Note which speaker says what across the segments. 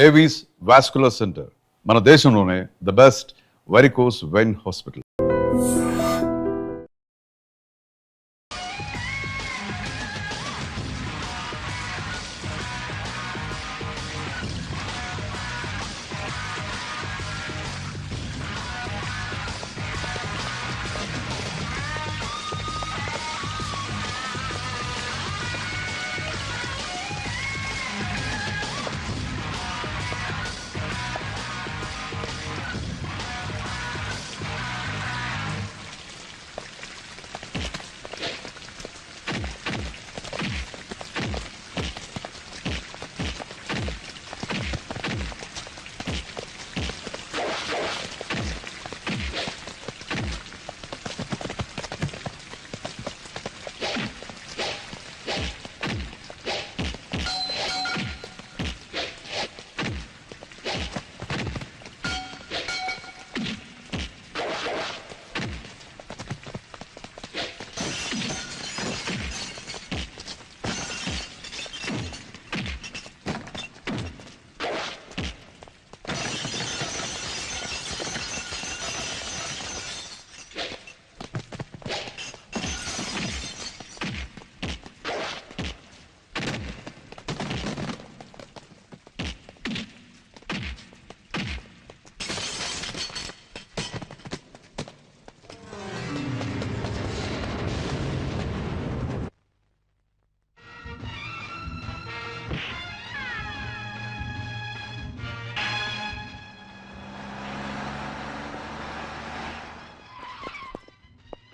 Speaker 1: Avis vascular centre మన దేశంలోనే the best varicose vein hospital.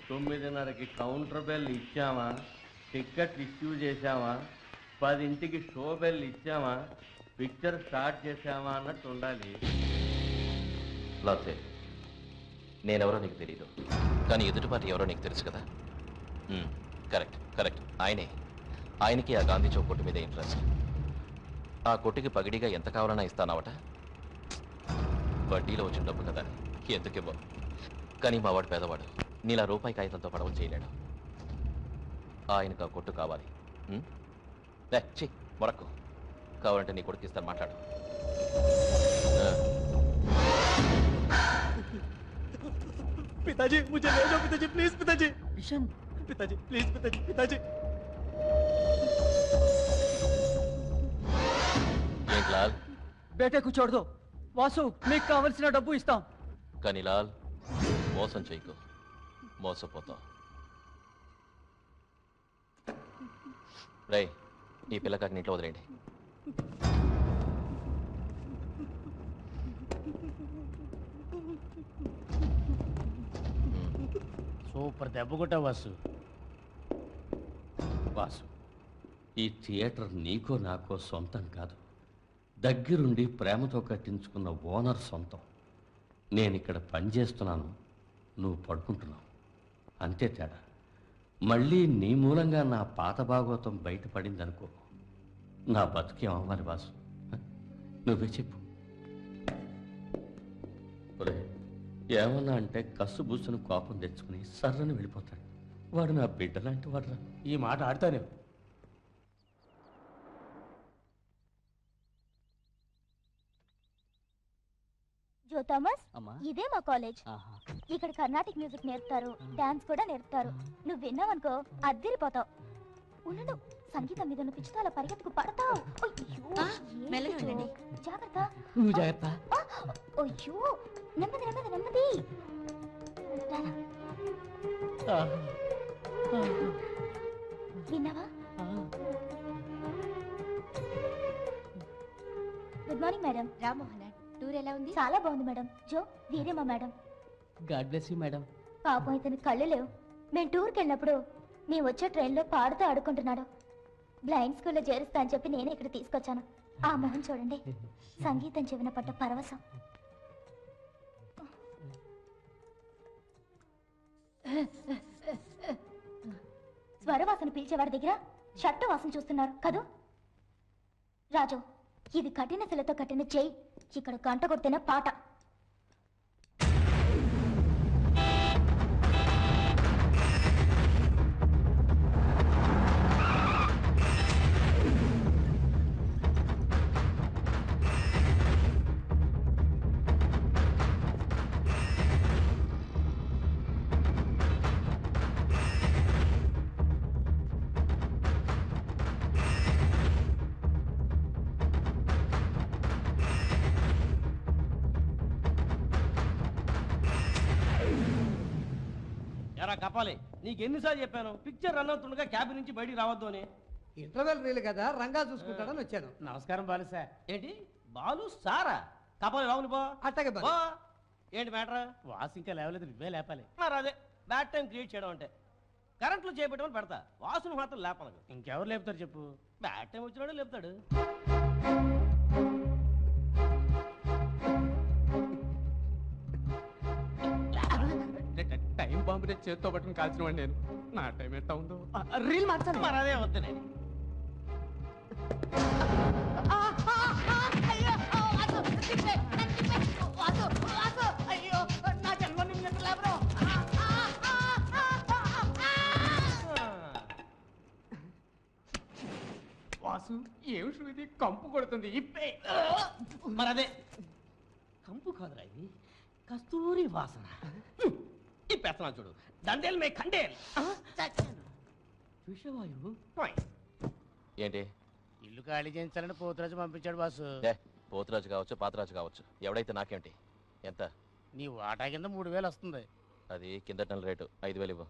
Speaker 2: తొమ్మిదిన్నరకి కౌంటర్ బెల్ ఇచ్చామా, టికెట్ ఇష్యూ చేశామా, 10ంటికి షో బెల్ ఇచ్చామా, పిక్చర్ స్టార్ట్ చేశామా అన్నట్టు ఉండాలి.
Speaker 3: లాసే, నేనెవరో నీకు తెలీదు, కానీ ఎదుటి పార్టీ ఎవరో నీకు తెలుసు కదా. కరెక్ట్ కరెక్ట్, ఆయనకి ఆ గాంధీ చౌక్ కొట్టు మీద ఇంట్రెస్ట్. ఆ కొట్టుకి పగిడిగా ఎంత కావాలన్నా ఇస్తానావట. వడ్డీలో వచ్చిన డబ్బు కదా, ఎందుకివ్వవు. కానీ మా వాడు పేదవాడు, నీలా రూపాయి కాగితంతో పడవలు చేయలేడు. ఆయనకు ఆ కొట్టు కావాలి. మొరక్కు, కావాలంటే నీ కొడుకు ఇస్తాను, మాట్లాడు.
Speaker 4: पिताजी मुझे ले जाओ पिताजी, प्लीज पिताजी. किशन, पिताजी प्लीज पिताजी, पिताजी.
Speaker 3: ఏంటి లాల్?
Speaker 4: బేటకు छोड़ दो. వాసు, మీకు కావలసిన డబ్బు ఇస్తాం.
Speaker 3: కానీ లాల్, మోసం చేయకు, మోసపోతాం. రై, ఈ పిల్లకాకి ఇంట్లో వదిలేండి.
Speaker 5: సూపర్ దెబ్బ కొట్టా వాసు.
Speaker 6: వాసు, ఈ థియేటర్ నీకో నాకో సొంతం కాదు, దగ్గరుండి ప్రేమతో కట్టించుకున్న ఓనర్ సొంతం. నేను ఇక్కడ పనిచేస్తున్నాను, నువ్వు పడుకుంటున్నావు, అంతే తేడా. మళ్ళీ నీ మూలంగా నా పాత భాగవతం బయటపడిందనుకో, నా బతుకేం అవ్వాలి వాసు? నువ్వే చెప్పు. ఒరే, ఏమన్నా అంటే కస్సు బూసును కోపం తెచ్చుకుని సర్రని వెళ్ళిపోతాడు. వాడు నా బిడ్డ లాంటి వాడురా.
Speaker 5: ఈ మాట ఆడతానే.
Speaker 7: జో థామస్, ఇదే మా కాలేజ్. ఇక్కడ కర్ణాటిక్ మ్యూజిక్ నేర్పుతారు, డాన్స్ కూడా నేర్పుతారు. నువ్వు విన్నావనుకో అద్దిరిపోతావు. ఉండు, సంగీతం మీద నువ్వు పిచ్చుతో అలా పరిగెత్తుకు పడతావు. జాగ్రత్త.
Speaker 5: నువ్వు జాగ్రత్త.
Speaker 7: అయ్యో, నెమ్మది నెమ్మది నెమ్మది. విన్నావా? Good morning madam. Rammohan, tour ఎలా ఉంది? చాలా బాగుంది మేడం. జో, వీరే మా madam.
Speaker 5: God bless you madam.
Speaker 7: పాపం ఇతను కళ్ళు లేవు. మేము టూర్కి వెళ్ళినప్పుడు మేము వచ్చే ట్రైన్లో పాడుతూ ఆడుకుంటున్నాడు. బ్లైండ్ స్కూల్లో చేరుస్తా అని చెప్పి నేనే ఇక్కడ తీసుకొచ్చాను. ఆ మొహం చూడండి, సంగీతం చెవిన పట్ట పరవశం. స్వరవాసన పీల్చేవాడి దగ్గర షట్టు వాసన చూస్తున్నారు కదూ. రాజు, ఇది కఠిన శిలతో కట్టిన చేయి. ఇక్కడ గంట కొడితేనే పాట.
Speaker 2: ఎరా కపాలి, నీకు ఎన్నిసార్లు చెప్పాను పిక్చర్ రన్ అవుతుండగా క్యాబిన్ నుంచి బయటికి రావద్దు అని?
Speaker 8: ఇంటర్వెల్ రీల్ కదా, రంగా చూసుకుంటాడని వచ్చాను.
Speaker 5: నమస్కారం బాలు సార్.
Speaker 2: ఏంటి బాలు సారా? కపాలి రావుని బా.
Speaker 8: అట్టగే
Speaker 2: బా ఏంటి మ్యాటర్?
Speaker 5: వాసు ఇంకా లేవలేదు, నువ్వే లేపాలి.
Speaker 2: మరి అదే బ్యాడ్ టైం క్రియేట్ చేయడం అంటే. కరెంట్లో చేపెట్టమని పెడతా, వాసును మాత్రం లేపనకు.
Speaker 5: ఇంకెవరు లేపుతారు చెప్పు?
Speaker 2: బ్యాడ్ టైం వచ్చినాడు లేపుతాడు.
Speaker 4: టైం బాంబు రేపు చేత్తో పట్టుకుని కాల్చిన వాడిని నేను. నా టైం ఎట్లా ఉందో.
Speaker 2: రీల్ మార్చాలి. మరి అదే వద్దు నేను.
Speaker 4: వాసు ఏం శృతి కంపు కొడుతుంది ఇప్పే.
Speaker 2: మరి అదే కంపు కాదురా ఇది, కస్తూరి వాసన. ఈ పెత్తనా చూడు, దండేల్ మే ఖండేల్. విషవాయువు.
Speaker 3: ఏంటి?
Speaker 5: ఇల్లు ఖాళీ చేయించాలని పోతురాజు పంపించాడు బాసు.
Speaker 3: పోతురాజు కావచ్చు పాతరాజు కావచ్చు, ఎవడైతే నాకేంటి? ఎంత?
Speaker 5: నీ వాటా కింద 3000 వస్తుంది.
Speaker 3: అది కిందటి నెల రేటు, 5000 ఇవ్వు.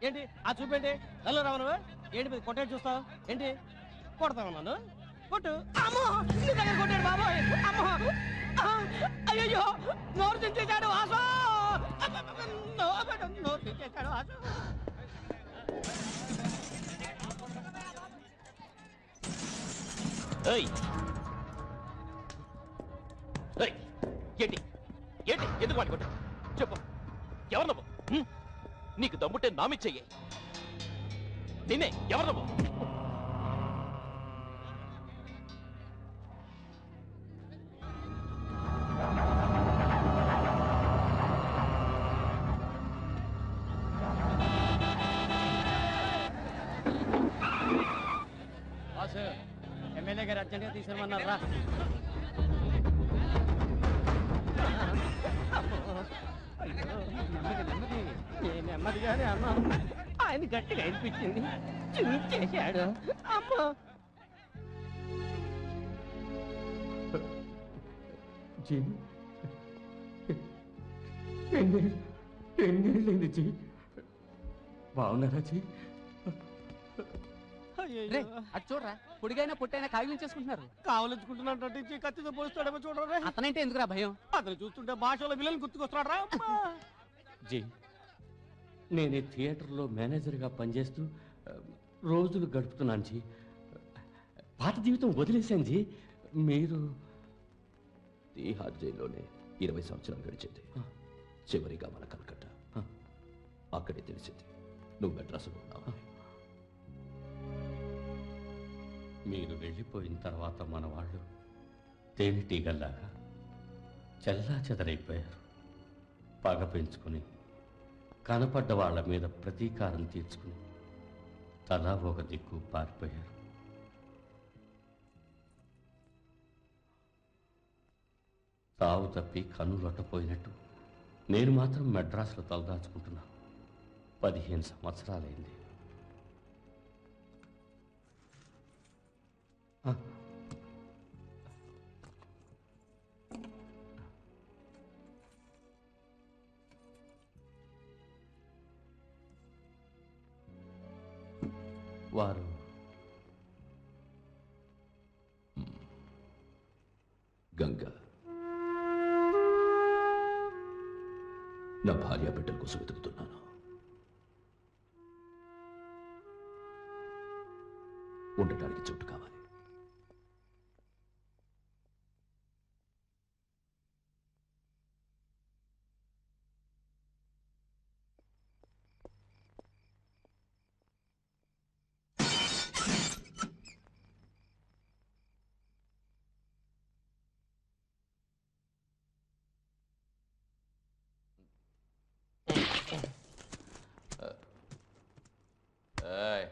Speaker 2: ఏంటి ఆ చూపేంటి? నల్ల రావు నువ్వు ఏంటి మీద కొట్టాడు చూస్తావు ఏంటి? కొడతావు నన్ను? కొట్టు. అమ్మో నీ దగ్గర కొట్టాడు బాబోయ్. అమ్మో అయ్యో నోరు తెచ్చేసాడు వాసు. నోరు తెచ్చేసాడు వాసు.
Speaker 3: ఏంటి ఏంటి ఎందుకు వాడి కొట్టావు? చెప్పు, ఎవరు నువ్వు? నీకు దమ్ముంటే నామిచ్చెయ్యి. నిన్నే ఎవరు నువ్వు?
Speaker 5: బాసు ఎమ్మెల్యే గారు అర్జెంట్గా తీసుకురమన్నారు రా. నెమ్మదిగానే అన్నాను, ఆయన గట్టిగా అనిపించింది, చేశాడు. అమ్మా
Speaker 4: ఎన్నేళ్ళైంది జీ? బాగున్నారా జీ?
Speaker 8: అటు చూడరా, పొడిగైనా పొట్టైనా కాగిలించేసుకుంటున్నారు.
Speaker 2: కావలించుకుంటున్నట్టు కత్తితో పోస్తాడేమో చూడరా.
Speaker 8: అతనంటే ఎందుకురా భయం?
Speaker 2: అతను చూస్తుంటే భాషలో విలన్ గుర్తుకొస్తాడు రా.
Speaker 6: జీ, నేను ఈ థియేటర్లో మేనేజర్గా పనిచేస్తూ రోజులు గడుపుతున్నాను జీ. పాత జీవితం వదిలేశాను జీ. మీరు
Speaker 3: తీహార్ జైల్లోనే 20 సంవత్సరాలు గడిచింది. చివరిగా మన కలకట్ట. అక్కడే తెలిసింది నువ్వు మెడ్రాసులో ఉన్నావు.
Speaker 6: మీరు వెళ్ళిపోయిన తర్వాత మన వాళ్ళు తేనెటీగల్లాగా చెల్లా చెదరైపోయారు. పగ పెంచుకుని కనపడ్డ వాళ్ళ మీద ప్రతీకారం తీర్చుకుని తలా ఒక దిక్కు పారిపోయారు. తావు తప్పి కన్నులొట్టపోయినట్టు నేను మాత్రం మెడ్రాస్లో తలదాచుకుంటున్నాను. 15 సంవత్సరాలైంది. వారు
Speaker 9: నా భార్య బిడ్డల కోసం వెతుకుతున్నాను. ఉండటానికి చోటు కావాలి.
Speaker 3: ఏయ్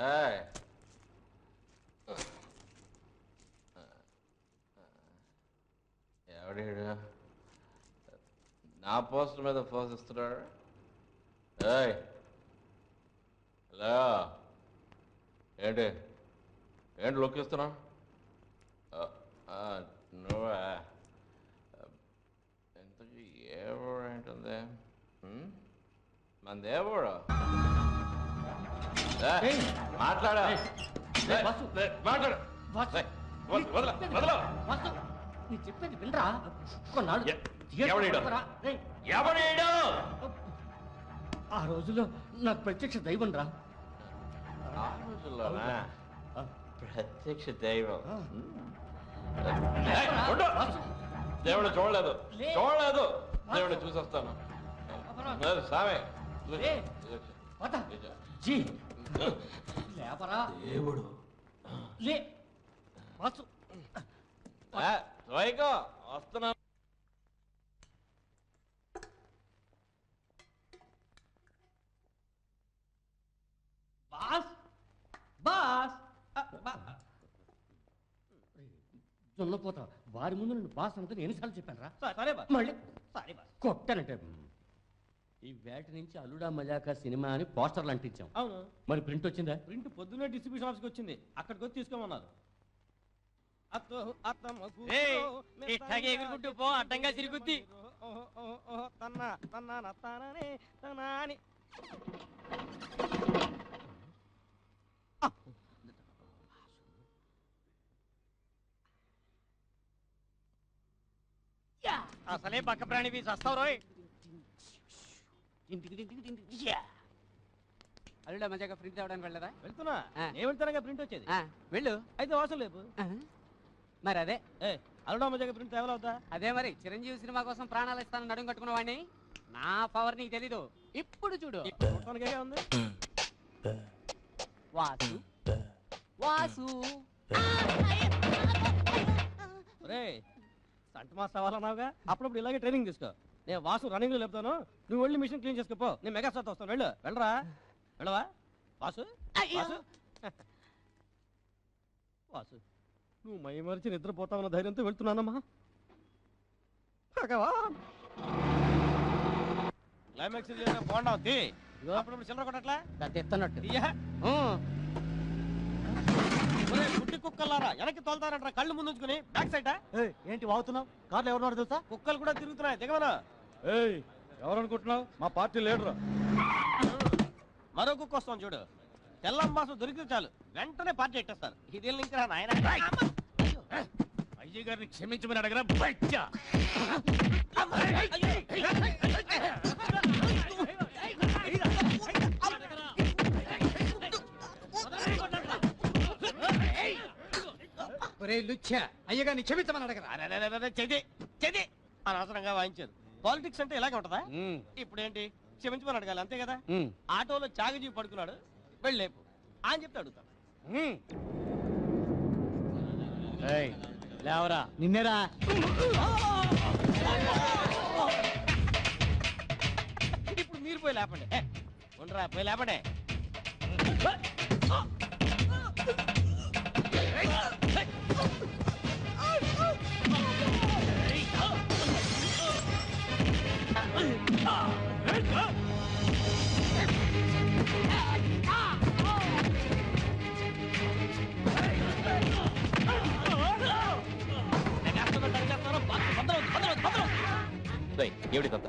Speaker 3: ఏయ్ ఎవడీడు నా పోస్టర్ మీద ఫోర్స్ ఇస్తున్నాడు? ఏయ్ హలో, ఏంటి ఏంటి లుక్ ఇస్తున్నావు? నువ్వా? ఇంతకీ ఏ ఊరు ఏంటుంది? మన దేవుడు మాట్లాడా? మాట్లాడు.
Speaker 6: నీ చెప్పేది వినరా? కొన్నాళ్ళు ఆ రోజుల్లో నాకు ప్రత్యక్ష దైవం రా.
Speaker 3: ఆ రోజుల్లోనా ప్రత్యక్ష దైవం? దేవుడు చూడలేదు దేవుడు చూసొస్తాను. సామే
Speaker 6: లేపరా
Speaker 9: దేవుడు
Speaker 6: లే వాసు.
Speaker 3: వైకో వస్తున్నా.
Speaker 6: బాస్ బాస్ జొన్నపోతా వారి ముందు నన్ను బాస్ అనుకుని ఎన్నిసార్లు చెప్పాను రా.
Speaker 2: సరే బాస్,
Speaker 6: మళ్ళీ
Speaker 2: సరే బాస్.
Speaker 6: కొట్టానంటే ఈ వేట నుంచి అల్లుడా మజాకా సినిమా అని పోస్టర్లు అంటించాం.
Speaker 2: అవును,
Speaker 6: మరి ప్రింట్ వచ్చిందా?
Speaker 2: ప్రింట్ పొద్దున్నే డిస్ట్రిబ్యూషన్ ఆఫీస్కి వచ్చింది. అక్కడికి వచ్చి తీసుకోమన్నారు.
Speaker 5: ఇట్లాగే ఎగురుకుంటూ పో, అడ్డంగా తిరుగుద్ది. అసలే పక్క ప్రాణివి చస్తావు రోయ్.
Speaker 8: అల్లుడా మజాగా ప్రింట్ తేవడానికి వెళ్ళదా?
Speaker 2: వెళ్తున్నా. నేను వెళ్తానగా ప్రింట్ వచ్చేది.
Speaker 8: వెళ్ళు.
Speaker 2: అయితే అవసరం లేదు.
Speaker 8: మరి అదే
Speaker 2: అల్లుడా మజాగా ప్రింట్ తేవలవుతా?
Speaker 8: అదే మరి చిరంజీవి సినిమా కోసం ప్రాణాలు ఇస్తానని నడుము కట్టుకున్న వాడిని. నా పవర్ నీకు తెలీదు. ఇప్పుడు చూడు.
Speaker 2: ఉంది
Speaker 8: వాసు వాసు.
Speaker 2: సంట మాస్టర్ అవ్వాలన్నావుగా, అప్పుడప్పుడు ఇలాగే ట్రైనింగ్ తీసుకో. నేను వాసు రన్నింగ్ లో లేపుతాను, నువ్వు వెళ్ళి మిషన్ క్లీన్ చేసుకోపో. నేను మెగా స్టార్ వస్తాను. వెళ్ళరా వెళ్ళవా వాసు? వాసు వాసు, నువ్వు మైమరిచి నిద్రపోతావన్న ధైర్యంతో వెళ్తున్నానమ్మా. క్లైమాక్స్ బాగుండా ఉంది. అప్పుడప్పుడు చిల్లర కొట్టట్లా
Speaker 8: తెస్తున్నట్టు.
Speaker 2: గుడ్డి కుక్కలారా వెనక్కి తోలుతారంటారా? కళ్ళు ముందు ఉంచుకుని బ్యాక్ సైడ్. ఏంటి వాగుతున్నావు? కార్లు ఎవరున్నారు తెలుసా? కుక్కలు కూడా తిరుగుతున్నాయి. దిగమనా? ఎవరు అనుకుంటున్నావు? మా పార్టీ లీడర్. మరో కుక్క వస్తాం చూడు. తెల్లం బాసు దొరికితే చాలు వెంటనే పార్టీ ఎట్టేస్తారు. ఇది ఇంకా నాయన. అయ్య గారిని క్షమించమని అడగరా బచ్చా.
Speaker 8: అయ్యగారిని క్షమించమని అడగరా.
Speaker 2: చెది అనవసరంగా వాయించారు. పాలిటిక్స్ అంటే ఇలాగే ఉంటదా? ఇప్పుడు ఏంటి, క్షమించమని అడగాలి అంతే కదా. ఆటోలో చాగజీవి పడుకున్నాడు, వెళ్ళేపు అని చెప్తే అడుగుతాను.
Speaker 8: లేవరా నిన్నేరా.
Speaker 2: ఇప్పుడు మీరు పోయి లేపండి. ఉండరా, పోయి లేపండి.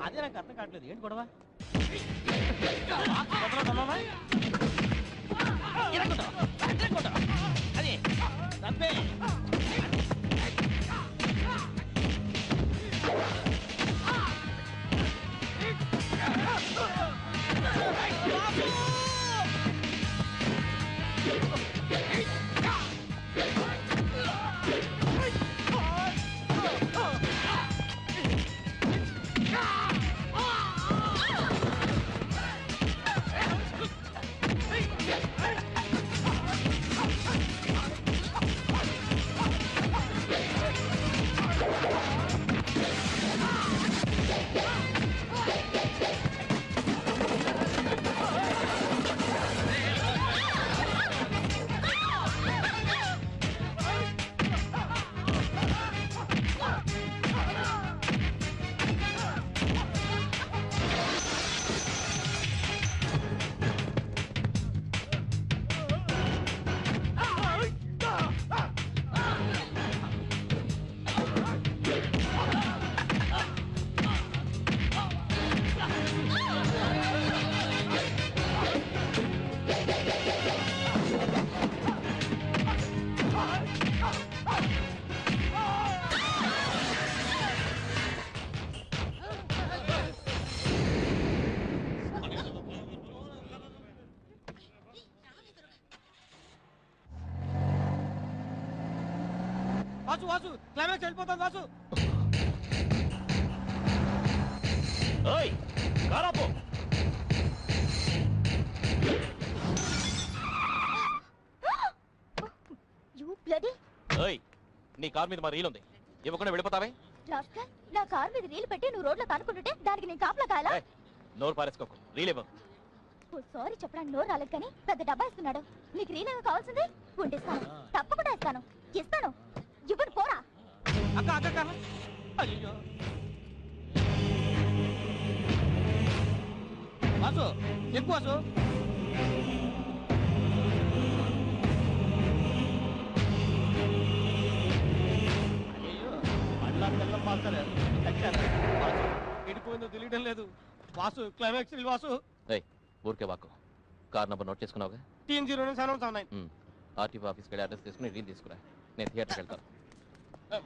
Speaker 2: అదే నాకు అర్థం కావట్లేదు. ఏంటి గొడవ? అదే తప్పే. వాసు వాసు క్లైమాక్స్ వెళ్ళిపోతుంది వాసు.
Speaker 3: ఓయ్ కారాపో.
Speaker 7: యూ బ్లడీ
Speaker 3: ఓయ్ నీ కార్ మీద మా రీల్ ఉంది, ఇవ్వకుండా వెళ్ళిపోతావే.
Speaker 7: రాస్కల్, నా కార్ మీద రీలు పెట్టి నువ్వు రోడ్లో కానుకుంటుంటే దానికి నేను కాపలా కాలా?
Speaker 3: ఏయ్, నోరు పారేసుకోకు, రీల్ ఇవ్వు.
Speaker 7: ఓ సారీ చెప్పడానికి నోరు రాలేదు కానీ పెద్ద డబ్బా ఇస్తున్నాడు. నీకు రీల్ ఏమో కావాల్సింది ఉండిస్తాను, తప్పకుండా ఇస్తాను. ఇవ్వను పోరా.
Speaker 2: అక్క అక్క అక్క అయ్యో వాసు ఎక్కువ వాసు. అయ్యో మళ్ళా పిల్ల పాల్తారు వాసు ఎడిపోయిందో తెలియడం లేదు. వాసు క్లైమాక్స్ వాసు.
Speaker 3: ఏయ్ ఊరికే వాకు. కార్ నంబర్ నోట్ చేసుకున్నావుగా?
Speaker 2: TN0979.
Speaker 3: ఆర్టీఓ ఆఫీస్కి వెళ్ళి అడ్రస్ తీసుకుని రీల్ తీసుకురా, నేను థియేటర్కి వెళ్తాను.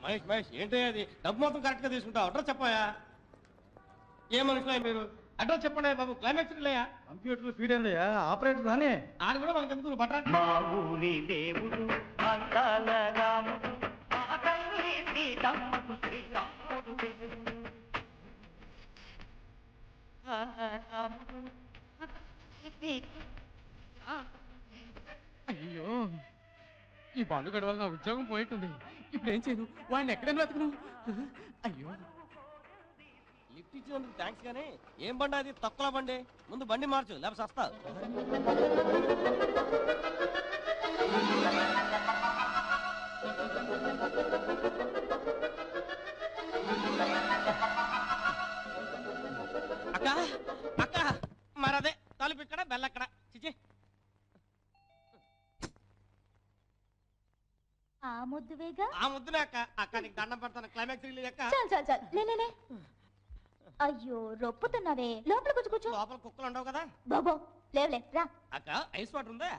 Speaker 2: మహేష్ మహేష్ ఏంటి అది? డబ్బు మొత్తం కరెక్ట్ గా తీసుకుంటావు. అడ్రస్ చెప్పాయా? ఏ మనుషులు మీరు? అడ్రస్ చెప్పండి బాబు. క్లైమాక్స్ లేయా?
Speaker 4: కంప్యూటర్ ఫీడ్ అయ్యా ఆపరేటర్ రానే.
Speaker 2: ఆడు కూడా మనకి ఎందుకు బట్ట.
Speaker 5: మా ఊరి దేవుడు అందాల రాముడు మా తల్లి సీతమ్మకు శ్రీరాముడు
Speaker 8: అయ్యో ఈ బాలుగడ వల్ల నా ఉద్యోగం పోయిట్టుంది. ఇప్పుడు ఏం చేయను? వాడిని ఎక్కడైనా వెతకను. అయ్యో
Speaker 2: లిఫ్ట్ ఇచ్చినందుకు థ్యాంక్స్ కానీ ఏం బండి అది? తక్కువ బండి. ముందు బండి మార్చు లేకపోతే సస్తా. అక్క అక్క మరదే తలుపు ఇక్కడ బెల్లక్కడ. చిచి
Speaker 7: ఆ ముద్దువేగా.
Speaker 2: ఆ ముద్దునే అక్క. అక్క నీకు దండం పెడతాను. క్లైమాక్స్ రిలీజ్ అక్క.
Speaker 7: చాలు లే. అయ్యో రొప్పుతున్నావే, లోపల కూర్చో.
Speaker 2: లోపల కుక్కలు ఉండవు కదా
Speaker 7: బాబో. లేవులే రా.
Speaker 2: అక్క ఐస్ వాటర్ ఉందా?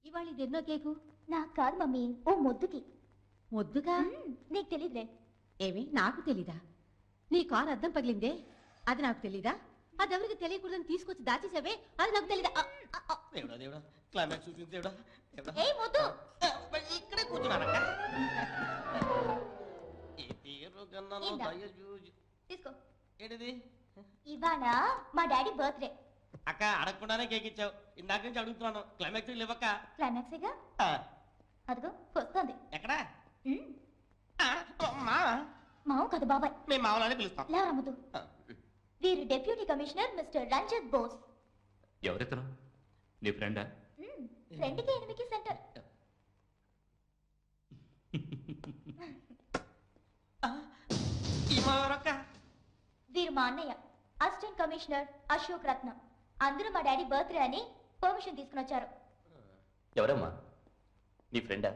Speaker 7: ఇవాళ ఇది ఎన్నో కేకు? నాకు కాదు మమ్మీ, ఓ మొద్దుకి.
Speaker 10: మొద్దుగా?
Speaker 7: నీకు తెలీదులే.
Speaker 10: ఏమి నాకు తెలీదా? నీ కారు అద్దం పగిలిందే, అది నాకు తెలీదా? అది ఎవరికి తెలియకూడదని తీసుకొచ్చి దాచేసావే, అది నాకు తెలీదా?
Speaker 2: దేవుడా దేవుడా క్లైమాక్స్ చూపించి దేవుడా దేవుడా.
Speaker 7: ఏయ్ మొద్దు,
Speaker 2: ఇక్కడే కూర్చున్నానక్క. ఈ పేరు కన్నాను
Speaker 7: ఏంటా?
Speaker 2: దయచూచి.
Speaker 7: తీసుకో.
Speaker 2: ఏంటిది?
Speaker 7: ఇవాళ మా డాడీ బర్త్డే.
Speaker 2: అక్క అడగకుండానే కేక్ ఇచ్చావు. ఇందాక నుంచి అడుగుతున్నాను. క్లైమాక్స్ లేవక్క.
Speaker 7: క్లైమాక్సేగా. అదిగో వస్తుంది.
Speaker 2: ఎక్కడా? మా
Speaker 7: మావు కదా బాబాయ్.
Speaker 2: మేము మామూలని పిలుస్తాం.
Speaker 7: లేవరా ముద్దు. వీరు deputy commissioner mister Ranjith Bose.
Speaker 9: ఎవరెత్తను? నీ ఫ్రెండా?
Speaker 7: ఫ్రెండ్కి ఎనిమికి సెంటర్.
Speaker 2: ఈ మావరక్క.
Speaker 7: వీరు మా అన్నయ్య అసిస్టెంట్ కమిషనర్ అశోక్ రత్నం. అందరూ మా డాడీ బర్త్డే అని పర్మిషన్ తీసుకుని వచ్చారు.
Speaker 3: ఎవరమ్మా? నీ ఫ్రెండా?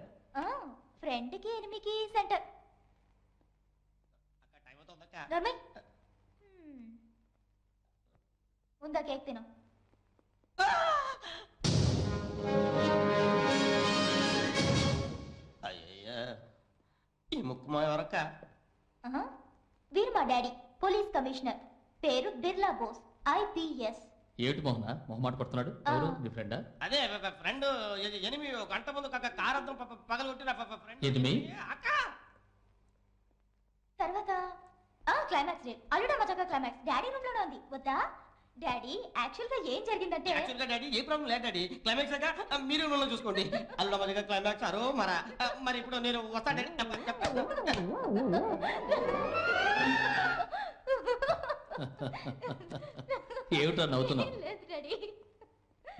Speaker 7: ఫ్రెండ్కి ఎనిమికి సెంటర్.
Speaker 2: అక్క టైం అవుతుందక్క.
Speaker 7: నర్మయ్ ఉందా కేక్ తిను.
Speaker 2: అయ్యయ్యా ఈ ముక్కు మా ఎవరక్క?
Speaker 7: ఆహా. వీరు మా డాడీ పోలీస్ కమిషనర్, పేరు బిర్లా బోస్, IPS.
Speaker 6: ఏమిటి మోహన మొహమాట పడుతున్నాడు? ఎవరు నీ ఫ్రెండా?
Speaker 2: అదే ఫ్రెండ్ 8 గంట ముందు కారద్దం పగలగొట్టిన ఫ్రెండ్.
Speaker 6: ఎనిమి?
Speaker 2: అక్క
Speaker 7: తర్వాత క్లైమాక్స్ డే, అల్లుడా మజాకా క్లైమాక్స్ డాడీ రూమ్ లోనే ఉంది. వద్దా? డాడీ యాక్చువల్ గా ఏం జరిగిందంటే,
Speaker 2: యాక్చువల్ గా డాడీ ఏ ప్రాబ్లం లేదు డాడీ. క్లైమాక్స్ దాకా మీరు రూమ్ చూసుకోండి. అల్లుడా మజాకా క్లైమాక్స్ అరో మరి ఇప్పుడు నేను వస్తాను.
Speaker 6: ఏమిటో నవ్వుతున్నావు?
Speaker 7: ఏం లేదు డాడీ.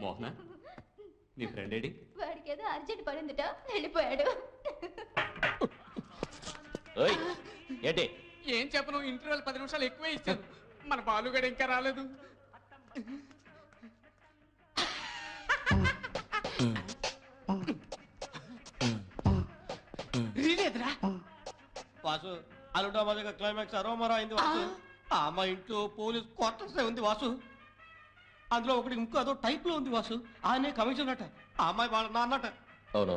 Speaker 9: మోహన నీ ఫ్రెండ్ ఏడి?
Speaker 7: వాడికి ఏదో అర్జెంట్ పడిందిట, వెళ్ళిపోయాడు.
Speaker 3: ఓయ్ ఏంటి?
Speaker 8: ఏం చెప్పను, ఇంటర్వెల్ 10 నిమిషాలు ఎక్కువే ఇచ్చాను. మన బాలుగడ ఇంకా రాలేదు.
Speaker 2: వాసు అల్లుడా మజాకా క్లైమాక్స్ అరో మరో అయింది వాసు. మా ఇంట్లో పోలీస్ క్వార్టర్స్ ఉంది వాసు. అందులో ఒకటి ఇంకో అదో టైప్ లో ఉంది వాసు. ఆయనే కమిషనర్ అట, ఆ అమ్మాయి వాళ్ళ నాన్నట.
Speaker 3: అవును,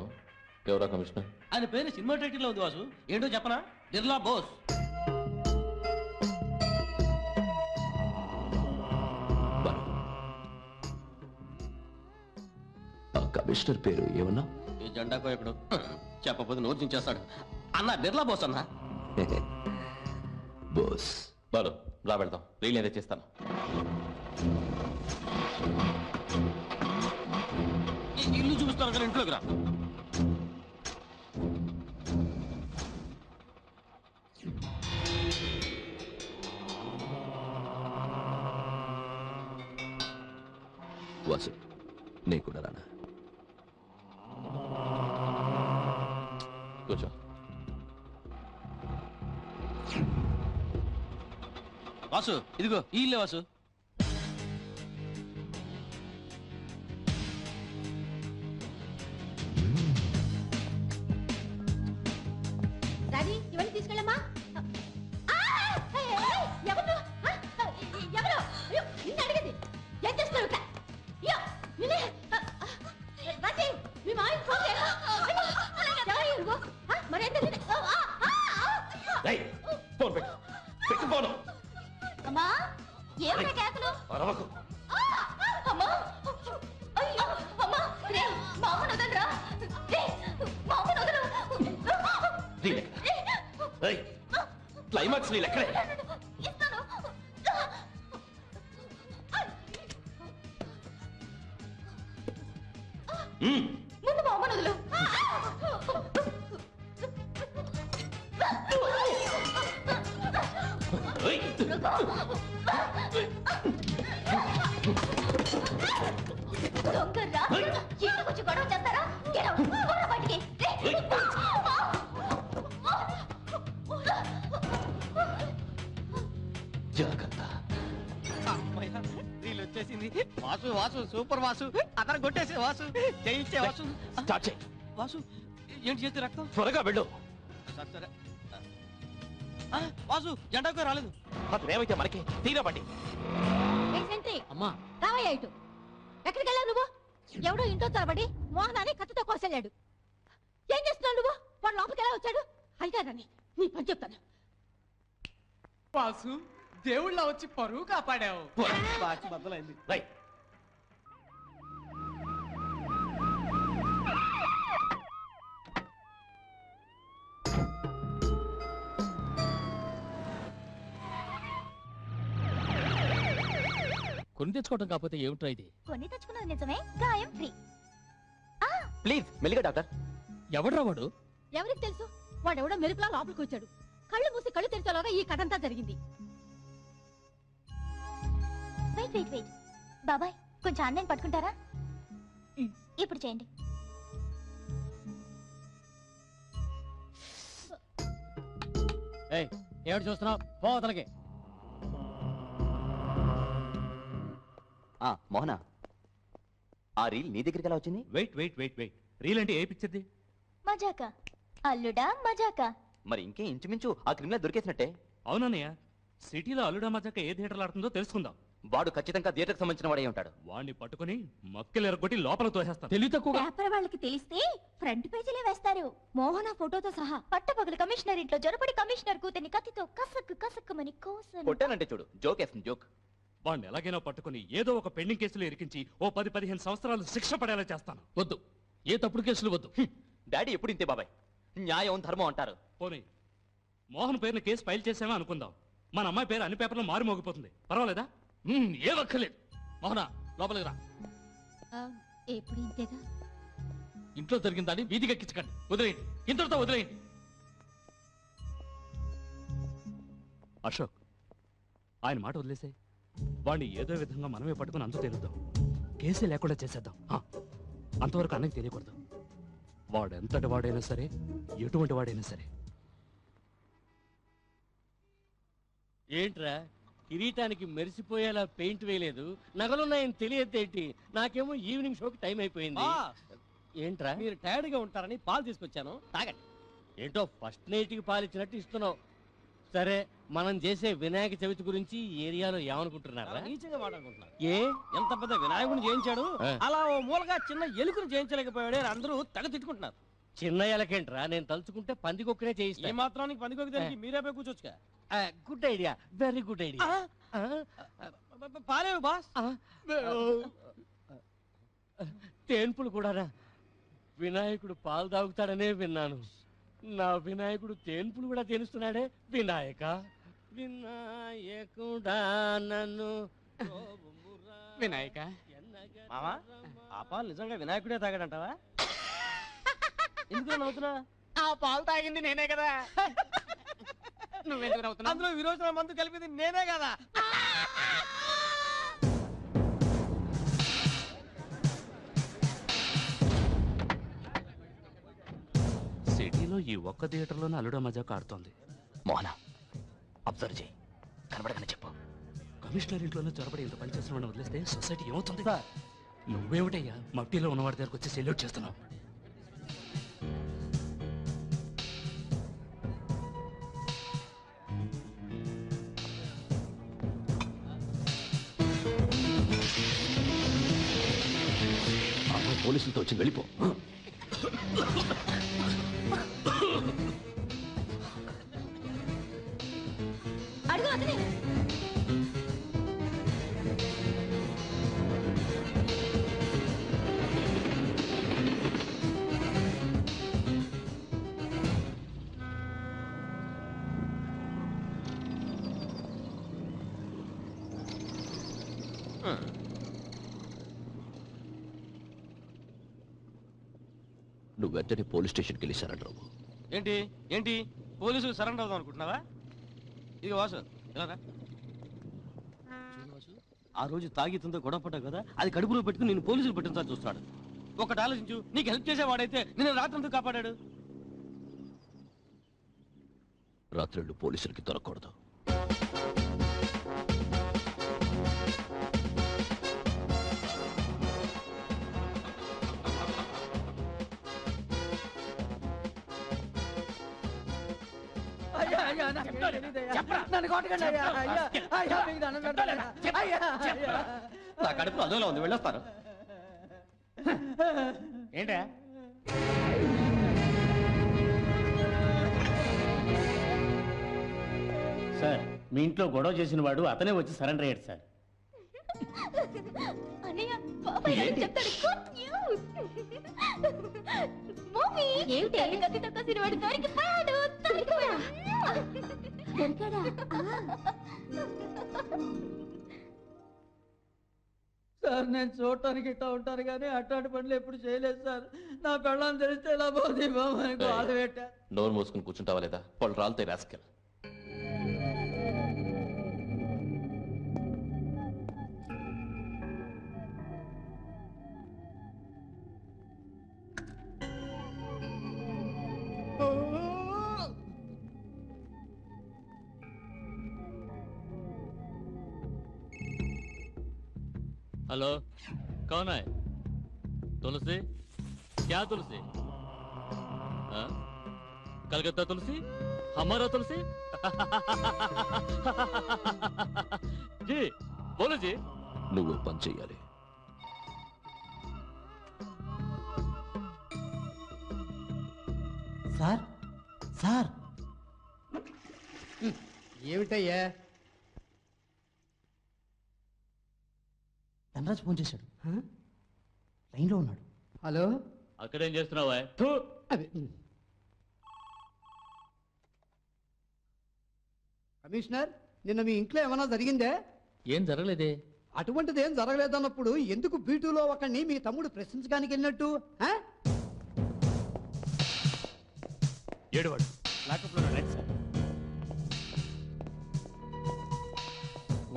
Speaker 3: ఎవరా కమిషనర్?
Speaker 2: ఆయన పేరు సినిమా టైటిల్ లో ఉంది వాసు. ఏంటో చెప్పనా? బిర్లా బోస్.
Speaker 3: కమిషనర్ పేరు ఏమన్నా?
Speaker 2: ఈ జెండా కోయకుడు చెప్పకపోతే నోరు చించేస్తాడు. అన్న బిర్లా బోస్ అన్న.
Speaker 3: బోస్. బాలు రా వెళ్దాం, రీల్ ఏదో చేస్తాను.
Speaker 2: ఇల్లు చూపిస్తాను కానీ ఇంట్లోకి రా.
Speaker 3: వాసు నీ కూడా రానా? కూర్చో.
Speaker 2: వాసు ఇదిగో ఈ ఇల్లే వాసు.
Speaker 10: డాడీ ఇవన్నీ తీసుకెళ్ళమ్మా. ఎవరు? ఎవరు? అయ్యో, నిన్ను అడిగింది. ఏం చేస్తున్నారు ఇక్కడ? అయ్యో, నిన్నే. రాజీ, మీ మామయ్యకి ఫోన్ చేయరా? ఎవరయ్యా నువ్వు? మరేం తెలియదు.
Speaker 3: ఫోన్ పెట్టు, పెట్టు ఫోను.
Speaker 7: అమ్మా, ఏమిటా కేకలు?
Speaker 3: అరవకు.
Speaker 7: అమ్మా, అయ్యో, అమ్మా, రే, మా అమ్మను వదలరా. రే, మా అమ్మను వదలు.
Speaker 3: క్లైమాక్స్ రీల్ ఎక్కడే?
Speaker 7: ఇస్తాను. ముందు మా అమ్మను వదలు. దొంగరా, ఇంటికి వచ్చి గొడవ చేస్తారా? Get out, పోరా బయటికి.
Speaker 3: జాగ్రత్త.
Speaker 2: వీళ్ళు వచ్చేసింది. వాసు వాసు సూపర్ వాసు. అతను కొట్టేసే వాసు, జయించే వాసు.
Speaker 3: స్టార్ట్ చేయి.
Speaker 2: వాసు ఏంటి చేతి రక్తం?
Speaker 3: త్వరగా వెళ్ళు.
Speaker 2: సరే. వాసు జెండాకు రాలేదు.
Speaker 3: అతను ఏమైతే మనకి తీరా బండి.
Speaker 10: అమ్మా, రావయ్యా ఇటు. ఎక్కడికి వెళ్ళావు నువ్వు? ఎవడో ఇంట్లో తరబడి మోహనాన్ని కత్తితో కోసెళ్ళాడు. ఏం చేస్తున్నావు నువ్వు? వాడు లోపలికి ఎలా వచ్చాడు? అయితానని నీ పని చెప్తాను.
Speaker 8: వాసు దేవుళ్ళ వచ్చి పరువు కాపాడావు.
Speaker 2: బాచి బద్దలైంది.
Speaker 3: రై.
Speaker 6: కొని తెచ్చుకోవడం కాకపోతే ఏమిట్రా ఇది?
Speaker 7: కొని తెచ్చుకున్నది నిజమే, గాయం ఫ్రీ.
Speaker 3: ప్లీజ్ మెల్లిగా డాక్టర్.
Speaker 6: ఎవడ్రా వాడు?
Speaker 10: ఎవరికి తెలుసు? వాడెవడో మెరుపులా లోపలికి వచ్చాడు. కళ్ళు మూసి కళ్ళు తెరిచేలోగా ఈ కథ అంతా జరిగింది.
Speaker 7: వెయిట్ బాబాయ్, కొంచెం ఆన్లైన్ పట్టుకుంటారా? ఇప్పుడు చేయండి.
Speaker 5: ఏమిటి చూస్తున్నావు? పోతలకి.
Speaker 3: మోహన, ఆ రీల్ నీ దగ్గరికి ఎలా వచ్చింది?
Speaker 9: వెయిట్ రీల్ అంటే ఏ పిక్చర్ది?
Speaker 7: మజాకా, అల్లుడా మజాకా.
Speaker 3: మరి ఇంకే ఇంచుమించు ఆ క్రిమినల్ దొరికేసినట్టే.
Speaker 9: అవునన్నయ్య, సిటీలో అల్లుడా మజాక ఏ థియేటర్లో ఆడుతుందో తెలుసుకుందాం.
Speaker 3: వాడు ఖచ్చితంగా థియేటర్కి సంబంధించిన వాడే ఉంటాడు.
Speaker 9: వాడిని పట్టుకుని మక్కలు ఎరగొట్టి లోపల తోసేస్తాను.
Speaker 8: తెలివి తక్కువ
Speaker 10: పేపర్ వాళ్ళకి తెలిస్తే ఫ్రంట్ పేజీలే వేస్తారు, మోహన ఫోటోతో సహా.
Speaker 7: పట్టపగలు కమిషనర్ ఇంట్లో జొరపడి కమిషనర్ కూతుని కత్తితో కసక్కు కసక్కుమని కోసను.
Speaker 3: కొట్టానంటే చూడు, జోక్ వేస్తుంది జోక్.
Speaker 9: వాడిని ఎలాగైనా పట్టుకుని ఏదో ఒక పెండింగ్ కేసులో ఇరికించి ఓ 10-15 సంవత్సరాలు శిక్ష పడేలా చేస్తాను.
Speaker 6: వద్దు, ఏ తప్పుడు కేసులు వద్దు.
Speaker 3: డాడీ ఎప్పుడు ఇంతే బాబాయ్, న్యాయం ధర్మం అంటారు.
Speaker 9: పోనీ మోహన్ పేరున కేసు ఫైల్ చేసామా అనుకుందాం, మన అమ్మాయి పేరు అన్ని పేపర్లో మారి మోగిపోతుంది. పర్వాలేదా?
Speaker 6: ఏమక్కర్లేదు. మోహన లోపలికి రా.
Speaker 10: ఎప్పుడు ఇంతేగా.
Speaker 6: ఇంట్లో జరిగిన దాన్ని వీధికి ఎక్కించకండి. వదిలేయండి, ఇంతటితో వదిలేయండి.
Speaker 9: అశోక్, ఆయన మాట వదిలేసే. వాడిని ఏదో విధంగా మనమే పట్టుకుని అంతు తేలుద్దాం, కేసే లేకుండా చేసేద్దాం. అంతవరకు అన్నకి తెలియకూడదు. వాడెంతటి వాడైనా సరే, ఎటువంటి వాడైనా సరే.
Speaker 5: ఏంట్రా కిరీటానికి మెరిసిపోయేలా పెయింట్ వేయలేదు, నగలున్నాయని తెలియదేంటి? నాకేమో ఈవినింగ్ షోకి టైం అయిపోయింది. ఏంట్రా మీరు టైర్డ్ గా ఉంటారని పాలు తీసుకొచ్చాను, తాగండి. ఏంటో ఫస్ట్ నైట్ కి పాలు ఇచ్చినట్టు ఇస్తున్నావు. సరే, మనం చేసే వినాయక చవితి గురించి ఈ ఏరియాలో ఏమనుకుంటున్నారా? నీచంగా మాట్లాడుకుంటున్నారు. ఏ ఎంత పెద్ద వినాయకుడిని చేయించాడు, అలా ఓ మూలగా చిన్న ఎలుకను చేయించలేకపోయాడే అందరూ తెగ తిట్టుకుంటున్నారు. చిన్న ఎలకేంట్రా, నేను తలుచుకుంటే పందికొక్కనే చేయిస్తా. ఏ మాత్రానికి పందికొక్క మీరే పోయి కూర్చోచ్చుగా. Good idea, very good idea. పాలేవు బాస్. తేన్పులు కూడా వినాయకుడు పాలు తాగుతాడనే విన్నాను. నా వినాయకుడు తేన్పులు కూడా తేలుస్తున్నాడే. వినాయక వినాయకుడా నన్ను
Speaker 8: వినాయక.
Speaker 5: మామా, ఆ పాలు నిజంగా వినాయకుడే తాగాడంటావా? ఎందుకు నవ్వుతున్నా?
Speaker 8: ఆ పాలు తాగింది నేనే కదా. నువ్వెందుకు నవ్వుతున్నావు?
Speaker 5: అందులో విరోచన మందు కలిపింది నేనే కదా.
Speaker 9: సిటీలో ఈ ఒక్క థియేటర్లోనే అల్లుడా మజాకు ఆడుతోంది.
Speaker 3: మోహన, అబ్జర్వ్ చేయి, కనబడగానే చెప్పు.
Speaker 9: కమిషనర్ ఇంట్లోనే చొరబడి ఇంత పని చేసిన వాడిని వదిలేస్తే సొసైటీ ఏమవుతుంది? నువ్వేమిటయ్యా మట్టిలో ఉన్నవాడి దగ్గరకు వచ్చి సెల్యూట్ చేస్తున్నావు?
Speaker 6: పోలీసులతో వచ్చి వెళ్ళిపో.
Speaker 10: అడుగు అతనే.
Speaker 6: నువ్వు వెంటనే పోలీస్ స్టేషన్కి వెళ్ళి సరెండర్ అవ్వు.
Speaker 5: ఏంటి ఏంటి పోలీసులు సరెండర్ అవుదాం అనుకుంటున్నావా? ఇది వాసు, ఇలా రా. ఆ రోజు తాగితంతో గొడవ పడ్డావు కదా, అది కడుపులో పెట్టుకుని నేను పోలీసులు పెట్టించాలని చూస్తాడు. ఒకటి ఆలోచించు, నీకు హెల్ప్ చేసేవాడైతే నేను రాత్రంతా కాపాడాడు.
Speaker 6: రాత్రుళ్ళు పోలీసులకి దొరకకూడదు.
Speaker 3: నా కడుపు అదోలా ఉంది, వెళ్ళొస్తాను.
Speaker 5: ఏంటా సార్, మీ ఇంట్లో గొడవ చేసిన వాడు అతనే వచ్చి సరెండర్ అయ్యాడు సార్.
Speaker 7: అన్నయ్య, బాబాయ్ నాకు చెప్తాడు. Good news. మమ్మీ, ఏమిటి కత్తితో కసిన వాడు దొరికిపోయాడు. దొరికాడా?
Speaker 2: సార్, నేను చూడటానికి ఇట్టా ఉంటాను కానీ అట్లాంటి పనులు ఎప్పుడు చేయలేదు సార్. నా పెళ్ళాన్ని తెలిస్తే ఎలా పోతుంది బాబు అని బాధ పెట్టా.
Speaker 3: నోరు మూసుకుని కూర్చుంటావా లేదా? వాళ్ళు రాలుతాయి రాసుకెళ్ళి.
Speaker 6: हेलो, कौन है? तुलसी? क्या तुलसी? हाँ? कलकत्ता तुलसी? हमारा तुलसी? जी,
Speaker 9: बोलो जी।
Speaker 3: నువ్వు పని చెయ్యాలి.
Speaker 2: సార్ సార్
Speaker 8: ఏమిటయ్యా?
Speaker 2: ధనరాజ్ ఫోన్ చేశాడు, లైన్లో ఉన్నాడు.
Speaker 8: హలో,
Speaker 9: అక్కడేం చేస్తున్నావా?
Speaker 8: అదే కమిషనర్, నిన్న మీ ఇంట్లో ఏమైనా జరిగిందే?
Speaker 6: ఏం జరగలేదే.
Speaker 8: అటువంటిది ఏం జరగలేదన్నప్పుడు ఎందుకు బీటూలో ఒకడిని మీ తమ్ముడు ప్రశ్నించడానికి వెళ్ళినట్టు? ఆ?
Speaker 9: ఏడువాడు లాకప్లో రైట్ సార్.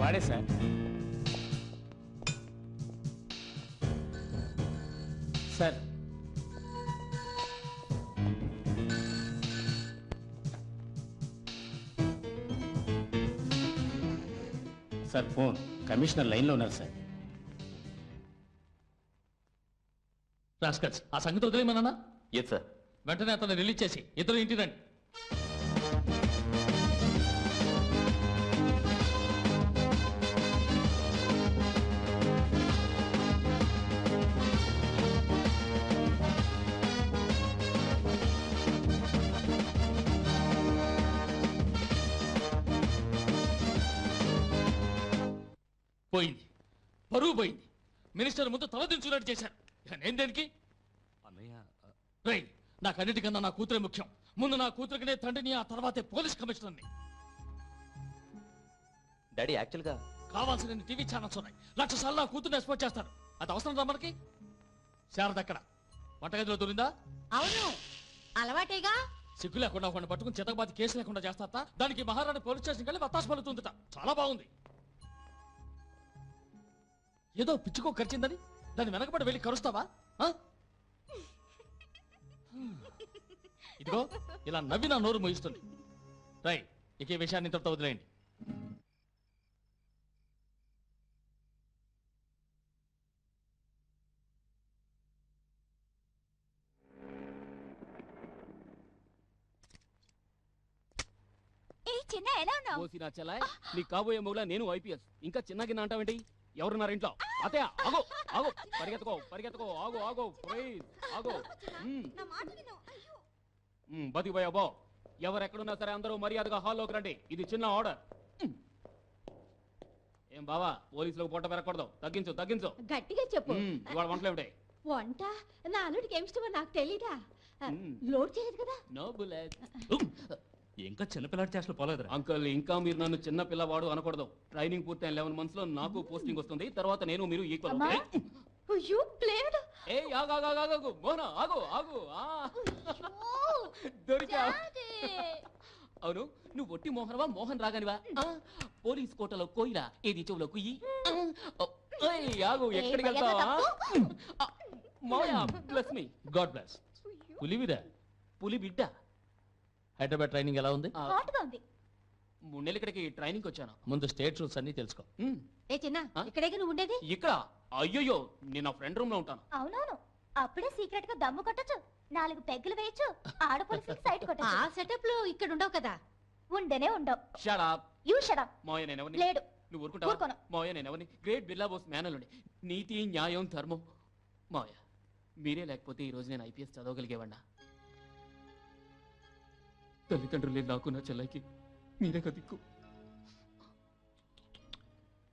Speaker 9: వాడే sir. Sir sir phone. Commissioner లైన్లో ఉన్నారు సార్.
Speaker 6: రాస్కల్స్, ఆ సంగతి వదిలేమన్నా?
Speaker 3: Yes sir.
Speaker 6: వెంటనే అతను రిలీజ్ చేసి ఇద్దరు ఇంటి రండి. పోయింది, పరువు పోయింది. మినిస్టర్ ముందు తలదించున్నట్టు చేశారు. నేను దేనికి?
Speaker 9: అన్నయ్య
Speaker 6: రై, నాకన్నిటికన్నా నా కూతురే ముఖ్యం. ముందు నా కూతురికినే తండ్రిని, ఆ తర్వాతే పోలీస్ కమిషనర్ని.
Speaker 3: డాడీ యాక్చువల్గా
Speaker 6: కావాల్సిన టీవీ ఛానల్స్ ఉన్నాయి. 1,00,000 సార్లు నా కూతుర్ని ఎక్స్పోర్ట్ చేస్తారు. అది అవసరం రా మనకి? శారద అక్కడ వంటగదిలో దొరిందా?
Speaker 10: అవును, అలవాటేగా.
Speaker 6: సిగ్గు లేకుండా ఒకరిని పట్టుకుని చితకబాతి కేసు లేకుండా చేస్తారట. దానికి మహారాణి పోలీస్ స్టేషన్కి వెళ్ళి వత్తాసు పలుతుందట. చాలా బాగుంది. ఏదో పిచ్చుకో ఖర్చిందని దాన్ని వెనకబడి వెళ్ళి కరుస్తావా? ఇదిగో ఇలా నవ్వి నా నోరు మోయిస్తుంది. రై, ఇక ఈ విషయాన్ని ఇంతటితో వదిలేయండి.
Speaker 7: చిన్న ఎలా ఉన్నావు?
Speaker 9: పోసినా చెల్లాయ్, నీ కాబోయే మొగులా నేను ఐపీఎస్. ఇంకా చిన్నగిన్న అంటావేంటి? ఎవరున్నారు ఇంట్లో? అతయ్య ఆగో ఆగో, పరిగెత్తుకో పరిగెత్తుకో, ఆగో ఆగో ప్లీజ్ ఆగో. బతికిపోయా బో. ఎవరెక్కడున్నా సరే అందరూ మర్యాదగా హాల్లోకి రండి. ఇది చిన్న ఆర్డర్. ఏం బావా, పోలీసులకు పూట పెరగకూడదు. తగ్గించు తగ్గించు.
Speaker 10: గట్టిగా చెప్పు.
Speaker 9: ఇవాళ వంటలేమిటే?
Speaker 10: వంట నా అల్లుడికి ఏమి ఇష్టమో నాకు తెలీదా? లోడ్ చేయలేదు కదా.
Speaker 9: No bullet. ఇంకా చిన్నపిల్లాడి చేష్టలు పోలేదు అంకల్. ఇంకా మీరు నన్ను చిన్న పిల్లవాడు అనకూడదు. ట్రైనింగ్ పూర్తయిన 11 months లో నాకు పోస్టింగ్ వస్తుంది. తర్వాత నేను మీరు ఈక్వల్.
Speaker 10: అయ్యో ప్లేడ్.
Speaker 9: ఏ ఆగు ఆగు ఆగు ఆగు మోహన, ఆగు ఆగు. దొరికా? అవును, నువ్వు ఒట్టి మోహనవా మోహన్ రాగానివా? పోలీస్ కోటలో కోయిలా, ఏది చెవులో కుయ్యి. ఆగు, ఎక్కడికి వెళ్తావా? మోయా బ్లెస్ మీ. God bless. పులివిదా? పులి బిడ్డ. హైదరాబాద్ ట్రైనింగ్ ఎలా ఉంది?
Speaker 7: 3
Speaker 9: నెలలు ఇక్కడికి ట్రైనింగ్ వచ్చాను.
Speaker 6: ముందు స్టేట్ రూల్స్ అన్ని తెలుసుకో.
Speaker 10: ఏ చిన్న, ఇక్కడే నువ్వు ఉండేది?
Speaker 9: ఇక్కడ? అయ్యో, నేను నా ఫ్రెండ్ రూమ్ లో ఉంటాను.
Speaker 7: అవునవును, అప్పుడే సీక్రెట్ గా దమ్ము కొట్టచ్చు, 4 పెగ్గులు వేయచ్చు, ఆడపోలీసులకు సైట్ కొట్టచ్చు.
Speaker 10: ఆ సెటప్ లో ఇక్కడ ఉండవు కదా.
Speaker 7: ఉండనే ఉండవు.
Speaker 9: Shut up.
Speaker 7: You shut up.
Speaker 9: మోయ నేనెవరిని?
Speaker 7: లేడు.
Speaker 9: నువ్వు ఊరుకుంటావా?
Speaker 7: ఊరుకోను.
Speaker 9: మోయ నేనెవరిని? గ్రేట్ బిర్లా బోస్ మేనలుండి. నీతి, న్యాయం, ధర్మం. మోయ, మీరే లేకపోతే ఈ రోజు నేను ఐపీఎస్ చదవగలిగేవాడినా? తల్లిదండ్రులే నాకు, నా చెల్లైకి మీరే కదిక్కు.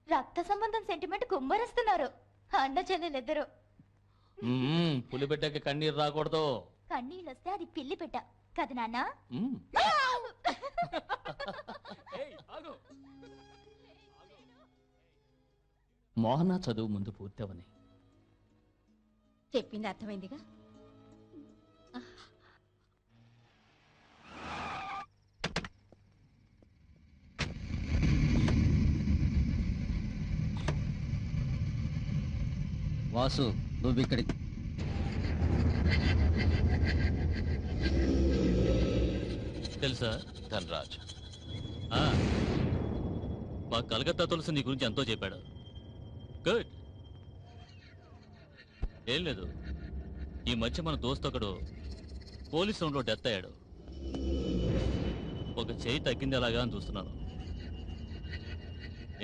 Speaker 7: రక్త సంబంధం సెంటిమెంట్ కుమ్మరిస్తున్నారు అన్న చెల్లెలిద్దరు.
Speaker 6: పులిబిడ్డకి కన్నీరు రాకూడదు.
Speaker 7: కన్నీళ్ళు వస్తే అది పిల్లి పెట్ట కదా నాన్న.
Speaker 6: మోహన చదువు ముందు పూర్తవని
Speaker 10: చెప్పింది అర్థమైందిగా.
Speaker 2: వాసు, నువ్వు ఇక్కడి
Speaker 6: తెలుసా?
Speaker 3: ధనరాజ్.
Speaker 6: మా కలకత్తా తులసి నీ గురించి ఎంతో చెప్పాడు. గుడ్. ఏం లేదు, ఈ మధ్య మన దోస్త్ ఒకడు పోలీస్ రౌండ్లో డెత్ అయ్యాడు. ఒక చేయి తగ్గింది అలాగా అని చూస్తున్నాను.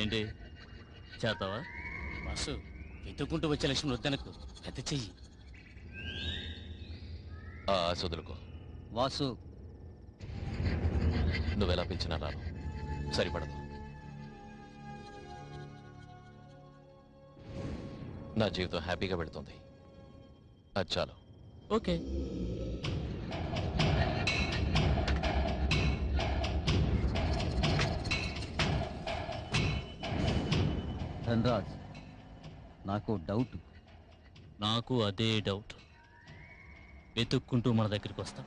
Speaker 6: ఏంటి
Speaker 5: చేస్తావా బస్సు వెతుక్కుంటూ వచ్చే లక్ష్మి వద్దనకు పెద్ద చెయ్యి.
Speaker 3: సొదులుకో
Speaker 2: వాసు
Speaker 3: నువ్వెలా పిలిచినా రాను, సరిపడదు. నా జీవితం హ్యాపీగా పెడుతుంది, అది చాలు.
Speaker 5: ఓకే.
Speaker 2: ధనరాజ్, నాకు డౌట్.
Speaker 5: నాకు అదే డౌట్. వెతుక్కుంటూ మన దగ్గరికి వస్తా.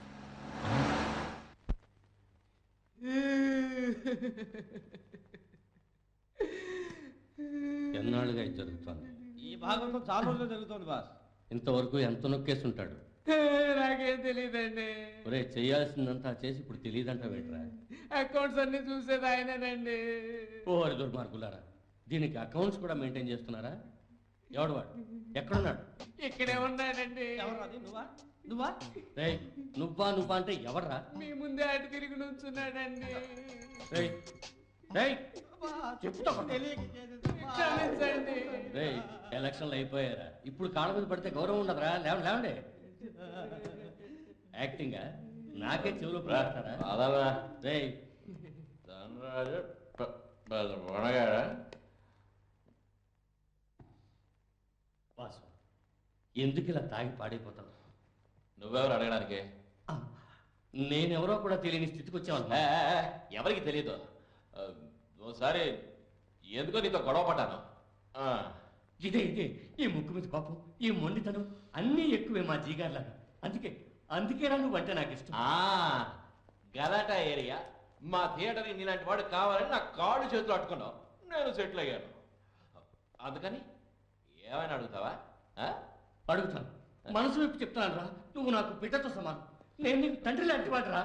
Speaker 6: ఎన్నాళ్ళుగా ఇది జరుగుతోంది?
Speaker 2: ఈ భాగంతో చాలా రోజులు జరుగుతోంది బాస్.
Speaker 6: ఇంతవరకు ఎంత నొక్కేసి ఉంటాడు?
Speaker 8: నాకేం తెలియదండి.
Speaker 6: ఒరే, చేయాల్సిందంతా చేసి ఇప్పుడు తెలియదంట వేట్రా.
Speaker 8: అకౌంట్స్ అన్ని చూసేది ఆయనేనండి.
Speaker 6: ఓ హరి దుర్మార్గులారా, దీనికి అకౌంట్స్ కూడా మెయింటైన్ చేస్తున్నారా? ఎవడు వాడు? ఎక్కడున్నాడు?
Speaker 8: ఇక్కడే ఉన్నాడండి.
Speaker 2: ఎవరు అది? నువ్వా నువ్వా?
Speaker 6: రేయ్, నువ్వా నువ్వా అంటే ఎవడరా?
Speaker 8: మీ ముందే అటు తిరిగి నుంచున్నాడండి.
Speaker 6: రేయ్ రేయ్, చెప్తా
Speaker 8: క్షమించండి.
Speaker 6: రేయ్, ఎలక్షన్లు అయిపోయారా? ఇప్పుడు కాళ్ళ మీద పడితే గౌరవం ఉండదురా. లేవండి. యాక్టింగా నాకే చెవులు ప్రాడతారా? రేయ్ వాసు, ఎందుకు ఇలా తాగి పాడైపోతావు?
Speaker 3: నువ్వెవరు అడగడానికి?
Speaker 6: నేనెవరో కూడా తెలియని స్థితికి వచ్చాను.
Speaker 3: ఎవరికి తెలియదు. ఓసారి ఎందుకో నీతో గొడవ పడ్డాను.
Speaker 6: ఇదే ఈ ముక్కు మీద పాపం, ఈ మొండితనం అన్నీ ఎక్కువే మా జీగార్లాగా. అందుకేనా నువ్వంటే నాకు ఇష్టం.
Speaker 3: గలాటా ఏరియా మా థియేటర్కి నీలాంటి వాడు కావాలని నా కాళ్ళు చేతులు అట్టుకున్నావు. నేను సెటిల్ అయ్యాను. అందుకని ఏమైనా అడుగుతావా?
Speaker 6: అడుగుతాను. మనసు వైపు చెప్తాను రా. నువ్వు నాకు బిడ్డతో సమానం. నేను నీకు తండ్రి లాంటి వాడురా.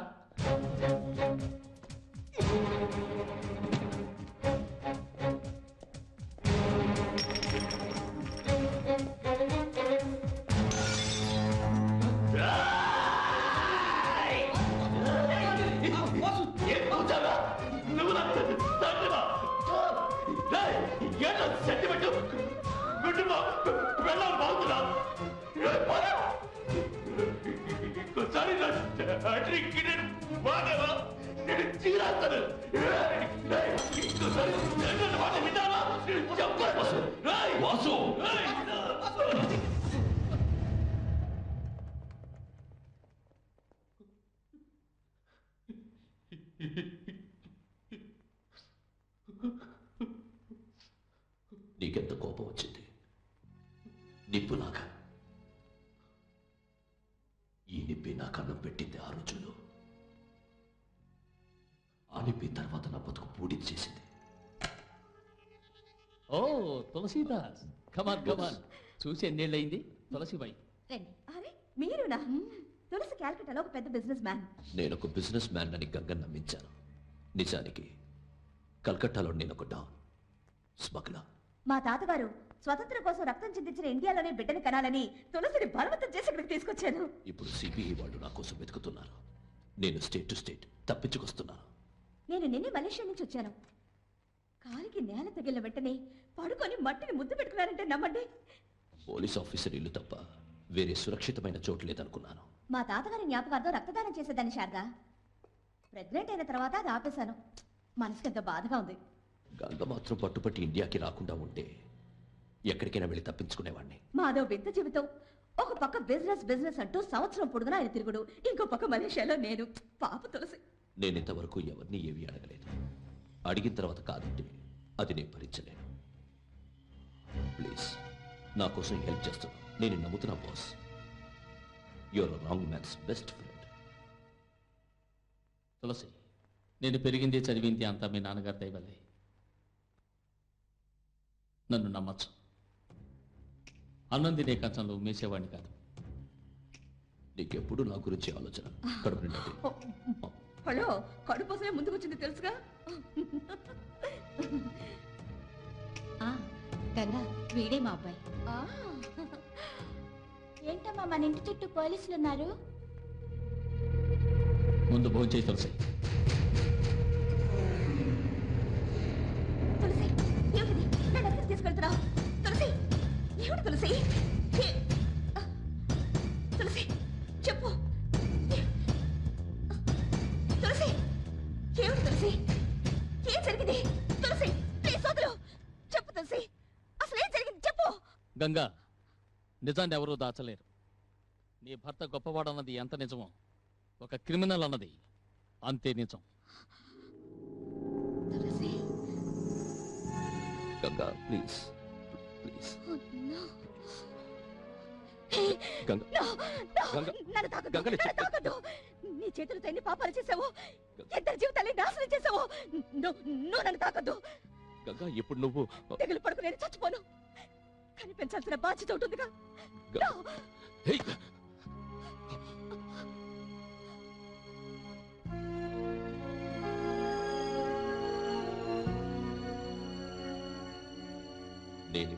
Speaker 3: నీకెంత కోపం వచ్చింది? నిప్పులాగా. ఈ నిప్పి నాకు అన్నం పెట్టింది ఆ రోజుల్లో. ఆ నిప్పి తర్వాత నా బతుకు పూడిది చేసింది.
Speaker 5: ఓ తులసీదాస్, కమాన్ కమాన్. చూసి ఎన్నేళ్ళయింది తులసిబాయి?
Speaker 10: అరే మీరునా? తులసి క్యాల్కటాలో ఒక పెద్ద బిజినెస్ మ్యాన్.
Speaker 3: నేను ఒక బిజినెస్ మ్యాన్ అని గంగ నమ్మించాను. నిజానికి కల్కట్టాలో నేను ఒక డాన్, స్మగ్లర్.
Speaker 10: మా తాతగారు స్వతంత్రం కోసం రక్తం చిందించిన ఇండియాలోనే బిడ్డని కనాలని తులసిని బలవంతం చేసి ఇక్కడికి తీసుకొచ్చాను.
Speaker 3: ఇప్పుడు సిబిఐ వాళ్ళు నా కోసం వెతుకుతున్నారు. నేను స్టేట్ టు స్టేట్ తప్పించుకొస్తున్నాను.
Speaker 10: నేను నిన్నే మలేషియా నుంచి వచ్చాను. కాలికి నేల తగిలిన వెంటనే పడుకొని మట్టిని ముద్దు పెట్టుకున్నారంటే నమ్మండి.
Speaker 3: పోలీస్ ఆఫీసర్ ఇల్లు తప్ప వేరే సురక్షితమైన చోటు లేదనుకున్నాను.
Speaker 10: మా తాతగారి జ్ఞాపకార్థం రక్తదానం చేసేదాన్ని శారదా. ప్రెగ్నెంట్ అయిన తర్వాత అది ఆపేశాను. మనసుకి ఎంత బాధగా ఉంది.
Speaker 3: గంగ మాత్రం పట్టుపట్టి ఇండియాకి రాకుండా ఉంటే ఎక్కడికైనా వెళ్ళి తప్పించుకునేవాడిని.
Speaker 10: మాదో వింత జీవితం. ఒక పక్క బిజినెస్ అంటూ సంవత్సరం పొడుగునా ఆయన తిరుగుడు, ఇంకో పక్క మలేషియాలో నేను. పాప తులసి.
Speaker 3: నేను ఇంతవరకు ఎవరిని ఏమీ అడగలేదు. అడిగిన తర్వాత కాదంటే అది నేను భరించలేను. ప్లీజ్ నా కోసం హెల్ప్ చేస్తాను. నేను నమ్ముతున్నా boss. Your wrong man's best friend.
Speaker 5: Tulasi, నేను పెరిగింది చదివింది అంతా మీ నాన్నగారి దయవల్లే. నన్ను నమ్మచ్చు. అన్నం తినే కంచంలో ఉమ్మేసేవాడిని కాదు.
Speaker 3: నీకెప్పుడు నా గురించి ఆలోచన. కడుపు నిండా తిను.
Speaker 10: హలో, కడుపుసమే ముందుకొచ్చింది తెలుసుగా. గంగా, వీడే మా అబ్బాయి.
Speaker 7: ఏంటమ్మా మన ఇంటి చుట్టూ పోలీసులు ఉన్నారు?
Speaker 5: ముందు భోంచేయి తులసి.
Speaker 10: తులసి, ఏమిటి? తీసుకెళ్తున్నావు తులసి? ఏమిటి తులసి? తులసి చెప్పు. తులసి ఏమిటి తులసి? ఏం జరిగింది తులసి? ప్లీజ్ వదులు. చెప్పు తులసి, అసలు ఏం జరిగింది చెప్పు.
Speaker 5: గంగా, నిజాన్ని ఎవరూ దాచలేరు. నీ భర్త గొప్పవాడన్నది ఎంత నిజమో ఒక క్రిమినల్ అన్నది అంతే నిజం.
Speaker 10: తులసి
Speaker 3: గంగా ప్లీజ్ ప్లీజ్.
Speaker 10: నన్ను తాకద్దు. నీ చేతులతో ఎన్ని పాపాలు చేసావు, ఇద్దరు జీవితాన్ని నాశనం చేసావు. నువ్వు నన్ను తాకద్దు.
Speaker 3: గంగా ఇప్పుడు నువ్వు
Speaker 10: తెగులు పడుకు నేను చచ్చిపోను. కనిపించాల్సిన బాధ్యత ఉంటుందిగా.
Speaker 3: హే